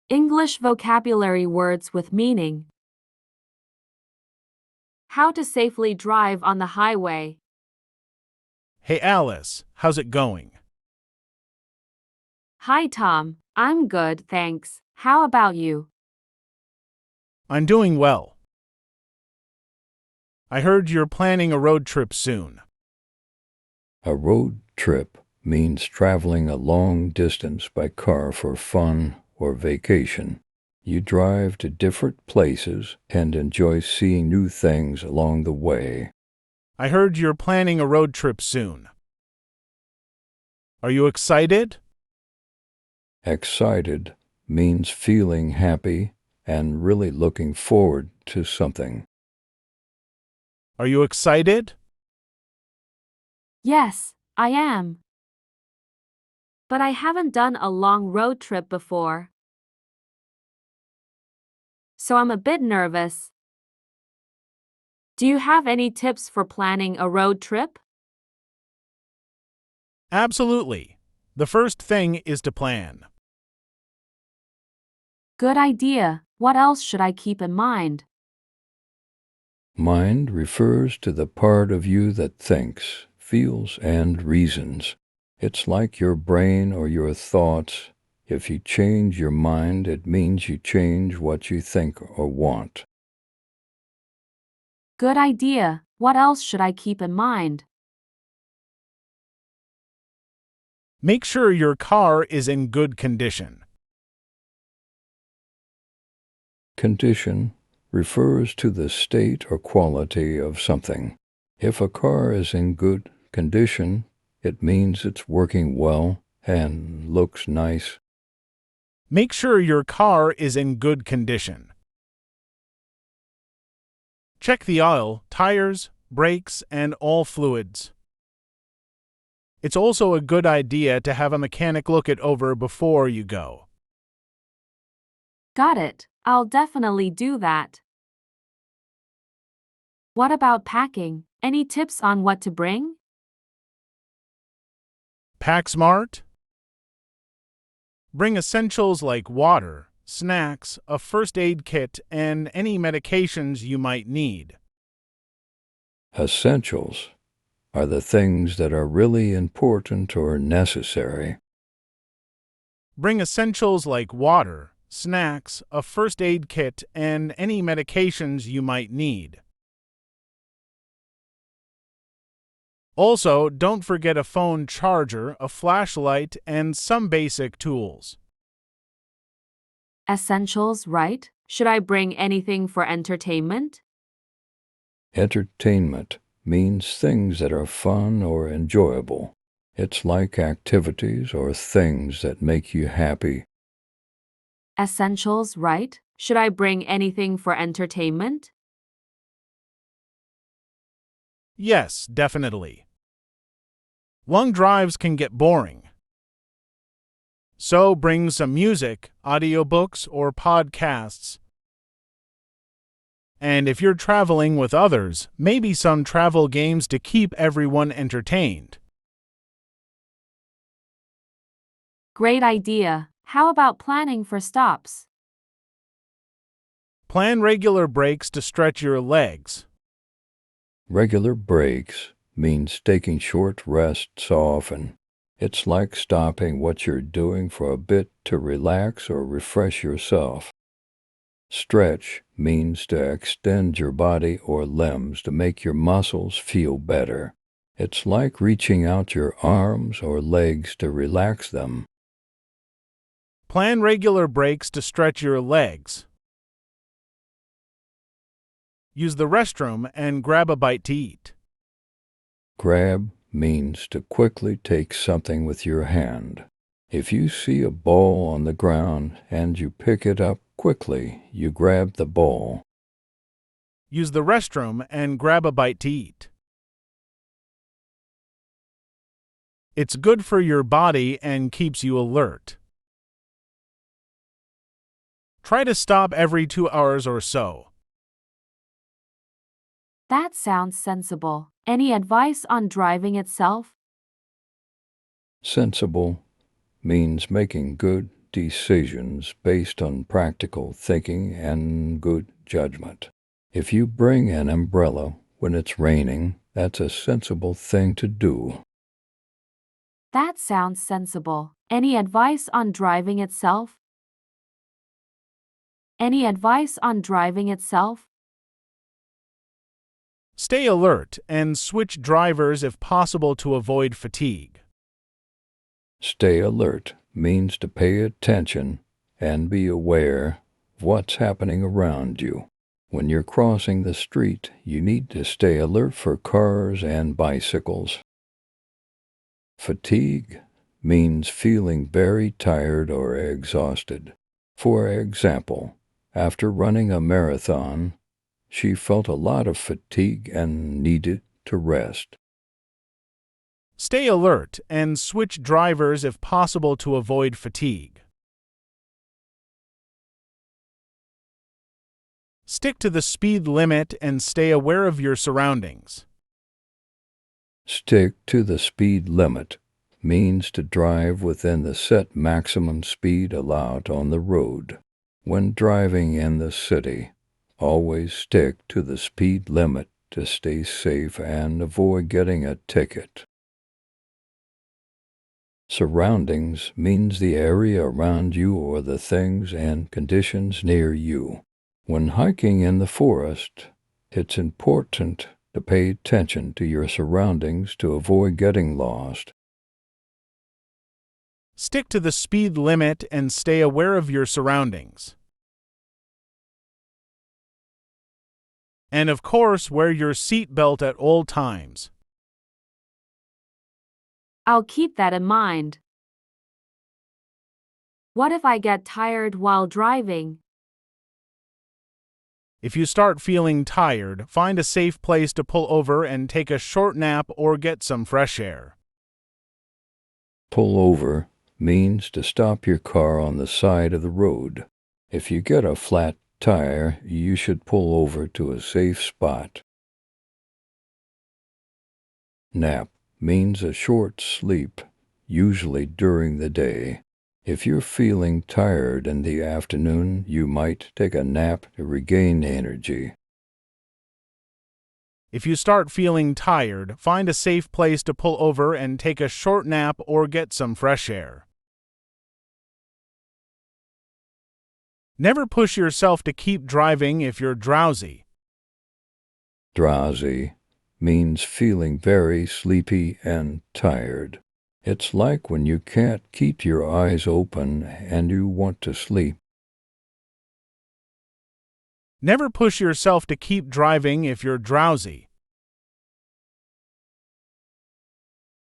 English vocabulary words with meaning. How to safely drive on the highway. Hey Alice, how's it going? Hi Tom, I'm good, thanks. How about you? I'm doing well. I heard you're planning a road trip soon. A road trip means traveling a long distance by car for fun or vacation. You drive to different places and enjoy seeing new things along the way. I heard you're planning a road trip soon. Are you excited? Excited means feeling happy and really looking forward to something. Are you excited? Yes, I am. But I haven't done a long road trip before. So I'm a bit nervous. Do you have any tips for planning a road trip? Absolutely. The first thing is to plan. Good idea. What else should I keep in mind? Mind refers to the part of you that thinks, feels, and reasons. It's like your brain or your thoughts. If you change your mind, it means you change what you think or want. Good idea. What else should I keep in mind? Make sure your car is in good condition. Condition refers to the state or quality of something. If a car is in good condition, it means it's working well and looks nice. Make sure your car is in good condition. Check the oil, tires, brakes, and all fluids. It's also a good idea to have a mechanic look it over before you go. Got it. I'll definitely do that. What about packing? Any tips on what to bring? Pack smart. Bring essentials like water, snacks, a first aid kit, and any medications you might need. Essentials are the things that are really important or necessary. Bring essentials like water, snacks, a first aid kit, and any medications you might need. Also, don't forget a phone charger, a flashlight, and some basic tools. Essentials, right? Should I bring anything for entertainment? Entertainment means things that are fun or enjoyable. It's like activities or things that make you happy. Essentials, right? Should I bring anything for entertainment? Yes, definitely. Long drives can get boring. So bring some music, audiobooks, or podcasts. And if you're traveling with others, maybe some travel games to keep everyone entertained. Great idea. How about planning for stops? Plan regular breaks to stretch your legs. Regular breaks means taking short rests often. It's like stopping what you're doing for a bit to relax or refresh yourself. Stretch means to extend your body or limbs to make your muscles feel better. It's like reaching out your arms or legs to relax them. Plan regular breaks to stretch your legs. Use the restroom and grab a bite to eat. Grab means to quickly take something with your hand. If you see a ball on the ground and you pick it up quickly, you grab the ball. Use the restroom and grab a bite to eat. It's good for your body and keeps you alert. Try to stop every 2 hours or so. That sounds sensible. Any advice on driving itself? Sensible means making good decisions based on practical thinking and good judgment. If you bring an umbrella when it's raining, that's a sensible thing to do. That sounds sensible. Any advice on driving itself? Any advice on driving itself? Stay alert and switch drivers if possible to avoid fatigue. Stay alert means to pay attention and be aware of what's happening around you. When you're crossing the street, you need to stay alert for cars and bicycles. Fatigue means feeling very tired or exhausted. For example, after running a marathon, she felt a lot of fatigue and needed to rest. Stay alert and switch drivers if possible to avoid fatigue. Stick to the speed limit and stay aware of your surroundings. Stick to the speed limit means to drive within the set maximum speed allowed on the road. When driving in the city, always stick to the speed limit to stay safe and avoid getting a ticket. Surroundings means the area around you or the things and conditions near you. When hiking in the forest, it's important to pay attention to your surroundings to avoid getting lost. Stick to the speed limit and stay aware of your surroundings. And of course, wear your seatbelt at all times. I'll keep that in mind. What if I get tired while driving? If you start feeling tired, find a safe place to pull over and take a short nap or get some fresh air. Pull over means to stop your car on the side of the road. If you get a flat tire, you should pull over to a safe spot. Nap means a short sleep, usually during the day. If you're feeling tired in the afternoon, you might take a nap to regain energy. If you start feeling tired, find a safe place to pull over and take a short nap or get some fresh air. Never push yourself to keep driving if you're drowsy. Drowsy means feeling very sleepy and tired. It's like when you can't keep your eyes open and you want to sleep. Never push yourself to keep driving if you're drowsy.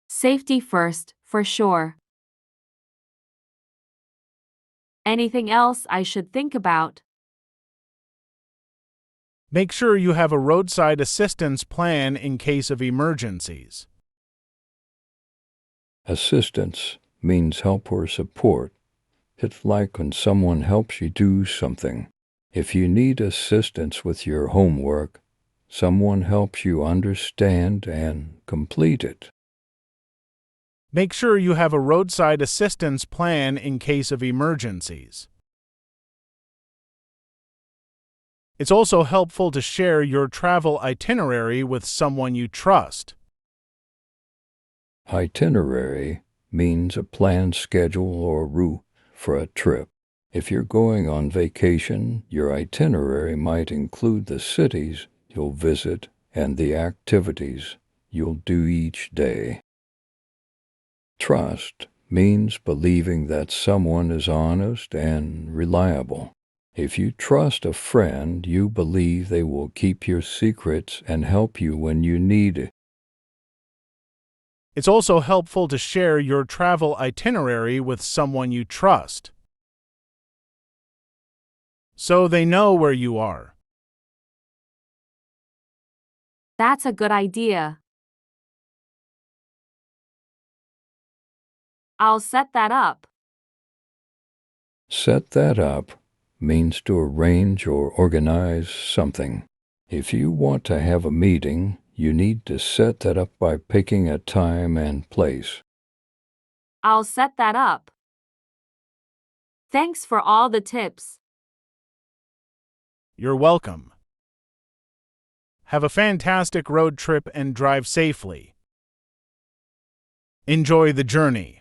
Safety first, for sure. Anything else I should think about? Make sure you have a roadside assistance plan in case of emergencies. Assistance means help or support. It's like when someone helps you do something. If you need assistance with your homework, someone helps you understand and complete it. Make sure you have a roadside assistance plan in case of emergencies. It's also helpful to share your travel itinerary with someone you trust. Itinerary means a planned schedule or route for a trip. If you're going on vacation, your itinerary might include the cities you'll visit and the activities you'll do each day. Trust means believing that someone is honest and reliable. If you trust a friend, you believe they will keep your secrets and help you when you need it. It's also helpful to share your travel itinerary with someone you trust, so they know where you are. That's a good idea. I'll set that up. Set that up means to arrange or organize something. If you want to have a meeting, you need to set that up by picking a time and place. I'll set that up. Thanks for all the tips. You're welcome. Have a fantastic road trip and drive safely. Enjoy the journey.